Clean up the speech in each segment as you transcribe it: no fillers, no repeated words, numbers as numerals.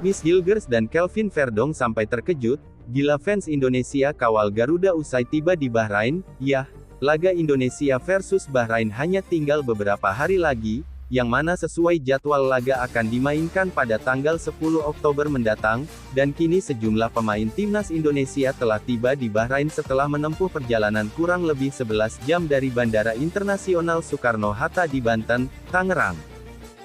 Miss Hilgers dan Kelvin Verdong sampai terkejut, gila fans Indonesia kawal Garuda usai tiba di Bahrain. Yah, laga Indonesia versus Bahrain hanya tinggal beberapa hari lagi, yang mana sesuai jadwal laga akan dimainkan pada tanggal 10 Oktober mendatang, dan kini sejumlah pemain timnas Indonesia telah tiba di Bahrain setelah menempuh perjalanan kurang lebih 11 jam dari Bandara Internasional Soekarno-Hatta di Banten, Tangerang.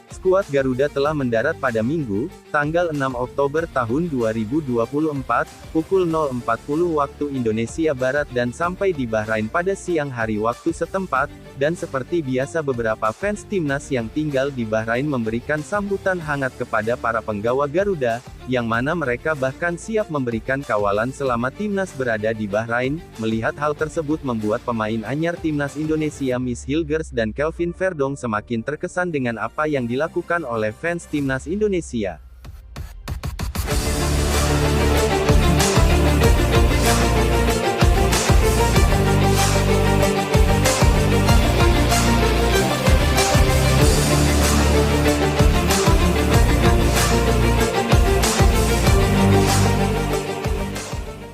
Skuad Garuda telah mendarat pada Minggu, tanggal 6 Oktober tahun 2024, pukul 0.40 waktu Indonesia Barat dan sampai di Bahrain pada siang hari waktu setempat, dan seperti biasa beberapa fans timnas yang tinggal di Bahrain memberikan sambutan hangat kepada para penggawa Garuda, yang mana mereka bahkan siap memberikan kawalan selama timnas berada di Bahrain. Melihat hal tersebut membuat pemain anyar timnas Indonesia Miss Hilgers dan Kelvin Verdong semakin terkesan dengan apa yang dilakukan oleh fans timnas Indonesia.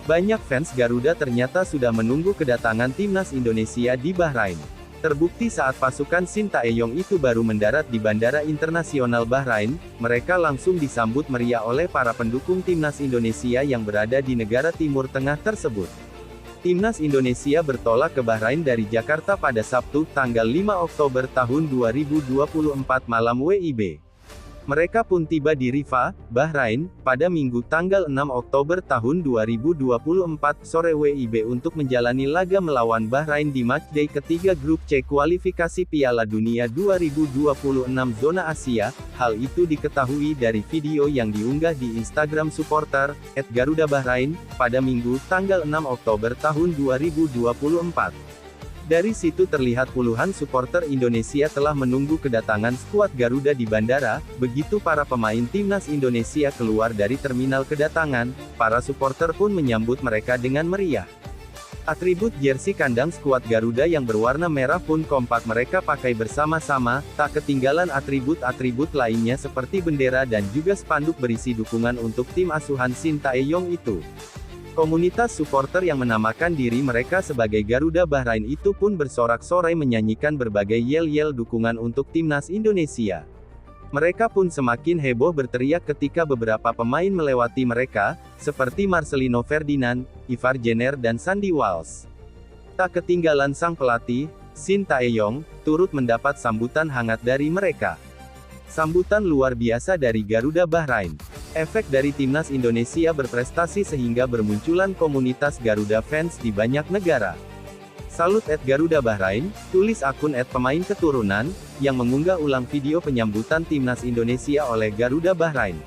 Banyak fans Garuda ternyata sudah menunggu kedatangan timnas Indonesia di Bahrain. Terbukti saat pasukan Sintayong itu baru mendarat di Bandara Internasional Bahrain, mereka langsung disambut meriah oleh para pendukung timnas Indonesia yang berada di negara Timur Tengah tersebut. Timnas Indonesia bertolak ke Bahrain dari Jakarta pada Sabtu, tanggal 5 Oktober tahun 2024 malam WIB. Mereka pun tiba di Rifah, Bahrain, pada Minggu tanggal 6 Oktober tahun 2024 sore WIB untuk menjalani laga melawan Bahrain di matchday ketiga grup C kualifikasi Piala Dunia 2026 zona Asia. Hal itu diketahui dari video yang diunggah di Instagram supporter @GarudaBahrain pada Minggu tanggal 6 Oktober tahun 2024. Dari situ terlihat puluhan supporter Indonesia telah menunggu kedatangan skuad Garuda di bandara. Begitu para pemain timnas Indonesia keluar dari terminal kedatangan, para supporter pun menyambut mereka dengan meriah. Atribut jersey kandang skuad Garuda yang berwarna merah pun kompak mereka pakai bersama-sama, tak ketinggalan atribut-atribut lainnya seperti bendera dan juga spanduk berisi dukungan untuk tim asuhan Sintayong itu. Komunitas supporter yang menamakan diri mereka sebagai Garuda Bahrain itu pun bersorak-sorai menyanyikan berbagai yel-yel dukungan untuk timnas Indonesia. Mereka pun semakin heboh berteriak ketika beberapa pemain melewati mereka, seperti Marcelino Ferdinand, Ivar Jenner dan Sandy Walsh. Tak ketinggalan sang pelatih, Sintayong, turut mendapat sambutan hangat dari mereka. Sambutan luar biasa dari Garuda Bahrain. Efek dari timnas Indonesia berprestasi sehingga bermunculan komunitas Garuda fans di banyak negara. Salut @Garuda Bahrain, tulis akun @pemain keturunan, yang mengunggah ulang video penyambutan timnas Indonesia oleh Garuda Bahrain.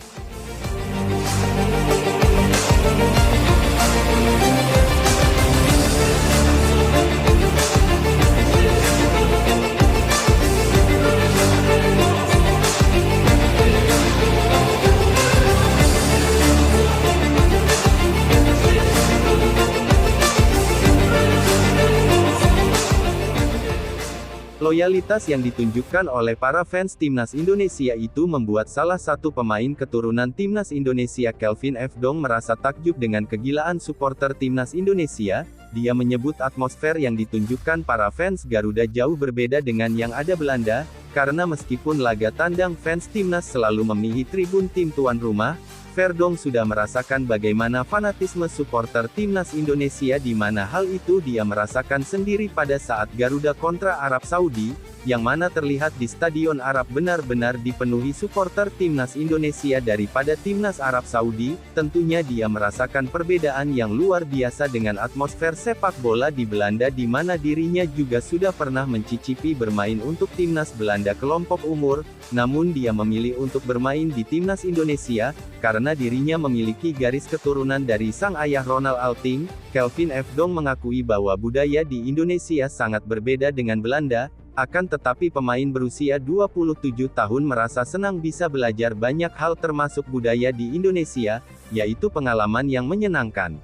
Loyalitas yang ditunjukkan oleh para fans timnas Indonesia itu membuat salah satu pemain keturunan timnas Indonesia Kelvin Verdong merasa takjub dengan kegilaan supporter timnas Indonesia. Dia menyebut atmosfer yang ditunjukkan para fans Garuda jauh berbeda dengan yang ada Belanda, karena meskipun laga tandang fans timnas selalu memenuhi tribun tim tuan rumah, Verdong sudah merasakan bagaimana fanatisme supporter timnas Indonesia di mana hal itu dia merasakan sendiri pada saat Garuda kontra Arab Saudi, yang mana terlihat di Stadion Arab benar-benar dipenuhi supporter timnas Indonesia daripada timnas Arab Saudi. Tentunya dia merasakan perbedaan yang luar biasa dengan atmosfer sepak bola di Belanda di mana dirinya juga sudah pernah mencicipi bermain untuk timnas Belanda kelompok umur, namun dia memilih untuk bermain di timnas Indonesia, karena dirinya memiliki garis keturunan dari sang ayah Ronald Alting. Kelvin Verdong mengakui bahwa budaya di Indonesia sangat berbeda dengan Belanda, akan tetapi pemain berusia 27 tahun merasa senang bisa belajar banyak hal termasuk budaya di Indonesia, yaitu pengalaman yang menyenangkan.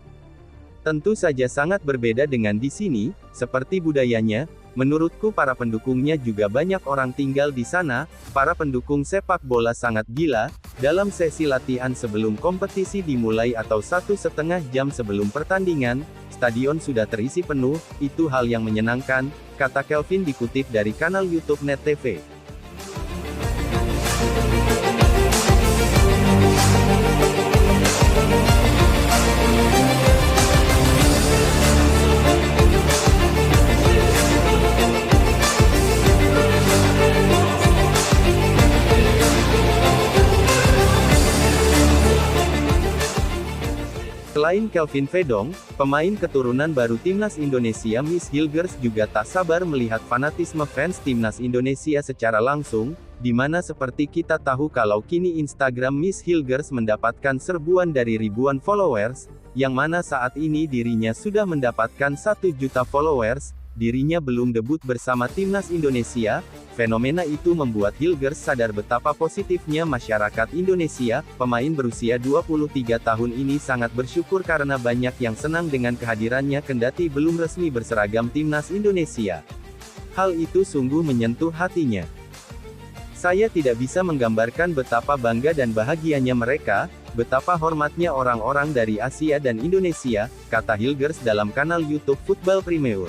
Tentu saja sangat berbeda dengan di sini, seperti budayanya, Menurutku para pendukungnya juga banyak orang tinggal di sana, para pendukung sepak bola sangat gila, dalam sesi latihan sebelum kompetisi dimulai atau 1,5 jam sebelum pertandingan, stadion sudah terisi penuh, itu hal yang menyenangkan, kata Kelvin dikutip dari kanal YouTube Net TV. Selain Kelvin Verdong, pemain keturunan baru timnas Indonesia Miss Hilgers juga tak sabar melihat fanatisme fans timnas Indonesia secara langsung, di mana seperti kita tahu kalau kini Instagram Miss Hilgers mendapatkan serbuan dari ribuan followers, yang mana saat ini dirinya sudah mendapatkan 1 juta followers, dirinya belum debut bersama timnas Indonesia. Fenomena itu membuat Hilgers sadar betapa positifnya masyarakat Indonesia. Pemain berusia 23 tahun ini sangat bersyukur karena banyak yang senang dengan kehadirannya kendati belum resmi berseragam timnas Indonesia. Hal itu sungguh menyentuh hatinya. Saya tidak bisa menggambarkan betapa bangga dan bahagianya mereka, betapa hormatnya orang-orang dari Asia dan Indonesia, kata Hilgers dalam kanal YouTube Football Premier.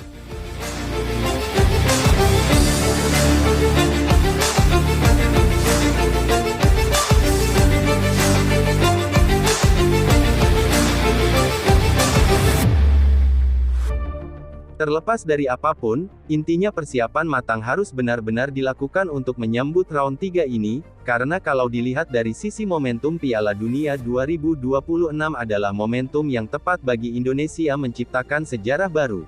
Terlepas dari apapun, intinya persiapan matang harus benar-benar dilakukan untuk menyambut round 3 ini, karena kalau dilihat dari sisi momentum Piala Dunia 2026 adalah momentum yang tepat bagi Indonesia menciptakan sejarah baru.